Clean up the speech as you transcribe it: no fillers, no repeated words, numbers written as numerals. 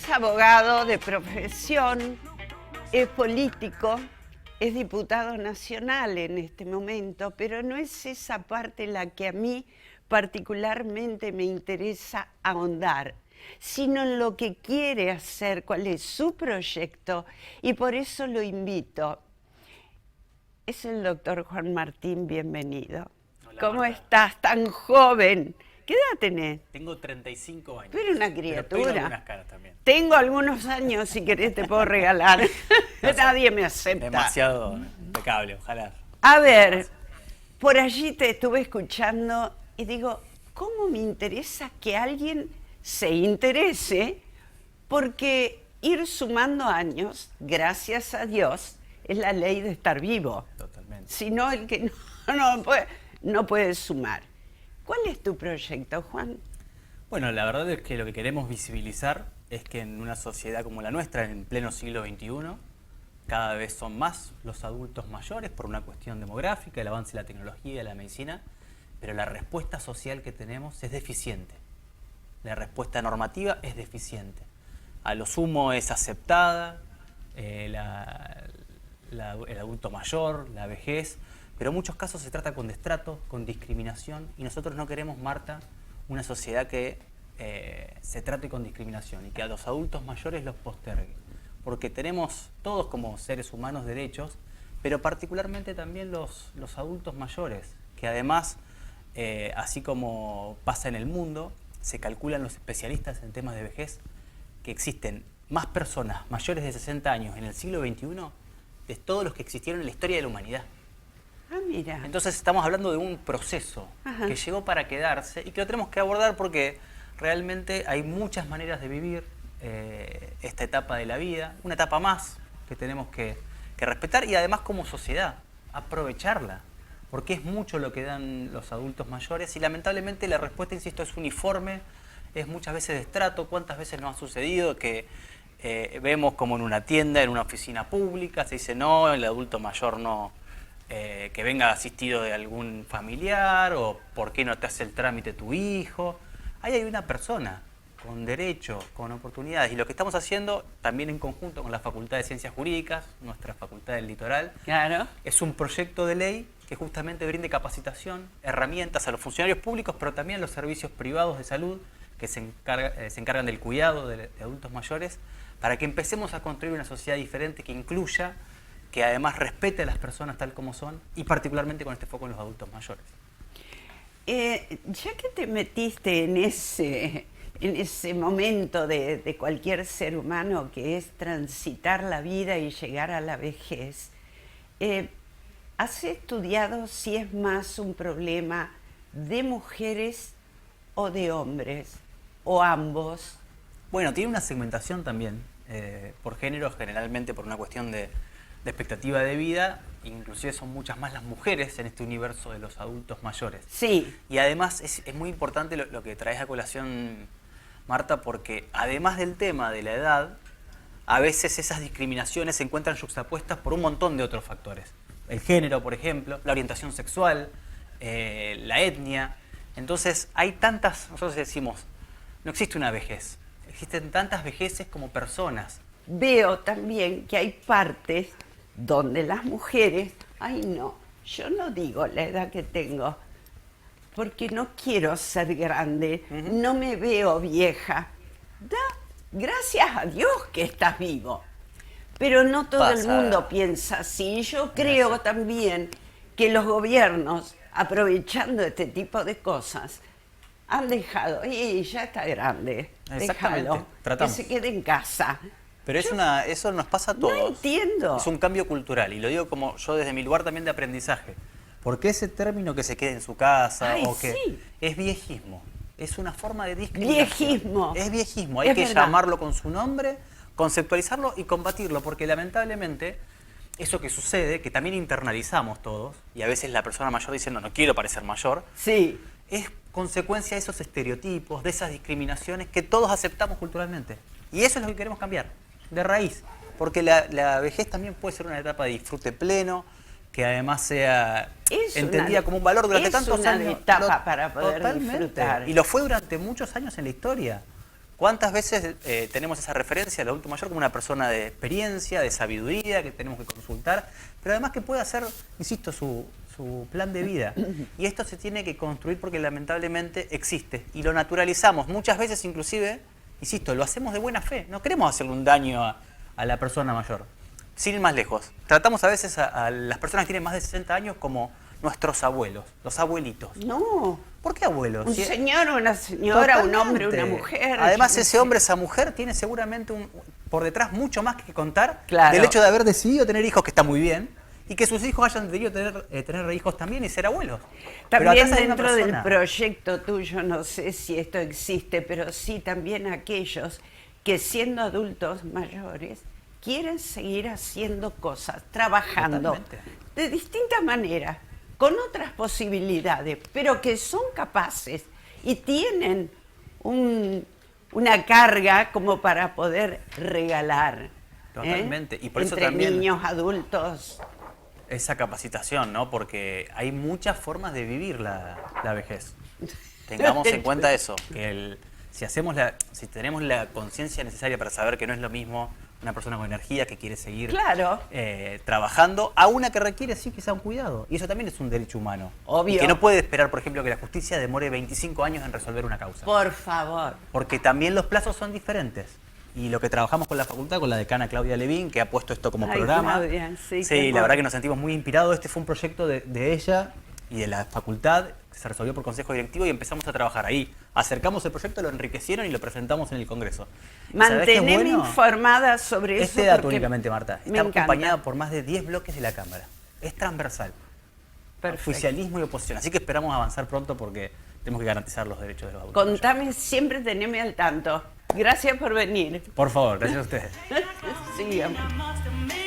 Es abogado de profesión, es político, es diputado nacional en este momento, pero no es esa parte la que a mí particularmente me interesa ahondar, sino en lo que quiere hacer, cuál es su proyecto, y por eso lo invito. Es el doctor Juan Martín, bienvenido. Hola, ¿Cómo Marta. estás tan joven? ¿Qué edad tenés? Tengo 35 años. Tú eres una Pero criatura. tengo algunas caras también. Tengo algunos años, si querés te puedo regalar. Nadie me acepta. Demasiado impecable, ojalá. A ver, por allí te estuve escuchando y digo, ¿cómo me interesa que alguien se interese? Porque ir sumando años, gracias a Dios, es la ley de estar vivo. Totalmente. Si no, el que no puede sumar. ¿Cuál es tu proyecto, Juan? Bueno, la verdad es que lo que queremos visibilizar es que en una sociedad como la nuestra, en pleno siglo XXI, cada vez son más los adultos mayores por una cuestión demográfica, el avance de la tecnología y de la medicina, pero la respuesta social que tenemos es deficiente. La respuesta normativa es deficiente. A lo sumo es aceptada el adulto mayor, la vejez, pero en muchos casos se trata con destrato, con discriminación, y nosotros no queremos, Marta, una sociedad que se trate con discriminación y que a los adultos mayores los postergue. Porque tenemos todos como seres humanos derechos, pero particularmente también los adultos mayores, que además, así como pasa en el mundo, se calculan los especialistas en temas de vejez que existen más personas mayores de 60 años en el siglo XXI de todos los que existieron en la historia de la humanidad. Ah, mira. Entonces estamos hablando de un proceso que llegó para quedarse y que lo tenemos que abordar porque realmente hay muchas maneras de vivir esta etapa de la vida, una etapa más que tenemos que respetar y además como sociedad aprovecharla, porque es mucho lo que dan los adultos mayores y lamentablemente la respuesta, insisto, es uniforme, es muchas veces destrato. ¿Cuántas veces nos ha sucedido que vemos como en una tienda, en una oficina pública, se dice no, el adulto mayor no, que venga asistido de algún familiar o por qué no te hace el trámite tu hijo? Ahí hay una persona con derechos, con oportunidades, y lo que estamos haciendo también en conjunto con la Facultad de Ciencias Jurídicas, nuestra Facultad del Litoral, Claro. es un proyecto de ley que justamente brinde capacitación, herramientas a los funcionarios públicos, pero también a los servicios privados de salud que se encargan del cuidado de adultos mayores, para que empecemos a construir una sociedad diferente que incluya, que además respete a las personas tal como son, y particularmente con este foco en los adultos mayores. Ya que te metiste en ese momento de cualquier ser humano que es transitar la vida y llegar a la vejez, ¿has estudiado si es más un problema de mujeres o de hombres, o ambos? Bueno, tiene una segmentación también por género, generalmente por una cuestión de expectativa de vida, inclusive son muchas más las mujeres en este universo de los adultos mayores. Sí. Y además es muy importante lo que traes a colación, Marta, porque además del tema de la edad, a veces esas discriminaciones se encuentran yuxtapuestas por un montón de otros factores. El género, por ejemplo, la orientación sexual, la etnia. Entonces hay tantas, nosotros decimos, no existe una vejez, existen tantas vejeces como personas. Veo también que hay partes donde las mujeres, ay no, yo no digo la edad que tengo, porque no quiero ser grande, no me veo vieja. Gracias a Dios que estás vivo. Pero no todo el mundo piensa así. Yo creo también que los gobiernos, aprovechando este tipo de cosas, han dejado, y ya está grande, déjalo, que se quede en casa. Pero eso nos pasa a todos. No entiendo. Es un cambio cultural, y lo digo como yo desde mi lugar también de aprendizaje. Porque ese término que se quede en su casa o que sí, es viejismo, es una forma de discriminación. Viejismo. Es viejismo, hay que llamarlo con su nombre, conceptualizarlo y combatirlo, porque lamentablemente eso que sucede, que también internalizamos todos, y a veces la persona mayor dice no quiero parecer mayor, sí, es consecuencia de esos estereotipos, de esas discriminaciones que todos aceptamos culturalmente. Y eso es lo que queremos cambiar, de raíz. Porque la vejez también puede ser una etapa de disfrute pleno, que además sea entendida como un valor durante tantos años. Es una etapa para poder disfrutar. Y lo fue durante muchos años en la historia. ¿Cuántas veces tenemos esa referencia al adulto mayor como una persona de experiencia, de sabiduría, que tenemos que consultar, pero además que puede hacer, insisto, su plan de vida? Y esto se tiene que construir porque lamentablemente existe y lo naturalizamos. Muchas veces inclusive, insisto, lo hacemos de buena fe. No queremos hacerle un daño a la persona mayor. Sin ir más lejos, tratamos a veces a las personas que tienen más de 60 años como nuestros abuelos, los abuelitos. No. ¿Por qué abuelos? Un señor, una señora, Totalmente. un hombre, una mujer. Además, ese hombre, esa mujer, tiene seguramente por detrás mucho más que contar Claro. del hecho de haber decidido tener hijos, que está muy bien, y que sus hijos hayan decidido tener hijos también y ser abuelos. Pero También atrás hay una dentro del persona. proyecto tuyo, no sé si esto existe, pero sí también aquellos que siendo adultos mayores quieren seguir haciendo cosas, trabajando Totalmente. de distintas maneras, con otras posibilidades, pero que son capaces y tienen una carga como para poder regalar. Totalmente. Y por eso entre también niños, adultos. esa capacitación, ¿no? Porque hay muchas formas de vivir la vejez. Tengamos en cuenta eso, que si tenemos la conciencia necesaria para saber que no es lo mismo una persona con energía que quiere seguir Claro. trabajando, a una que requiere sí quizá un cuidado. Y eso también es un derecho humano. Obvio. Y que no puede esperar, por ejemplo, que la justicia demore 25 años en resolver una causa. Por favor. Porque también los plazos son diferentes. Y lo que trabajamos con la facultad, con la decana Claudia Levín, que ha puesto esto como Ay, programa. Claudia, sí, Sí, la verdad que nos sentimos muy inspirados. Este fue un proyecto de ella y de la facultad, que se resolvió por consejo directivo y empezamos a trabajar ahí. Acercamos el proyecto, lo enriquecieron y lo presentamos en el Congreso. ¿Y sabés qué es Manteneme bueno? informada sobre eso. Este dato porque únicamente, Marta. me Está encanta. acompañada por más de 10 bloques de la Cámara. Es transversal. Perfecto. Oficialismo y oposición. Así que esperamos avanzar pronto porque tenemos que garantizar los derechos de los adultos mayores. Contame, siempre teneme al tanto. Gracias por venir. Por favor, gracias a ustedes. Sí, amor. I must admit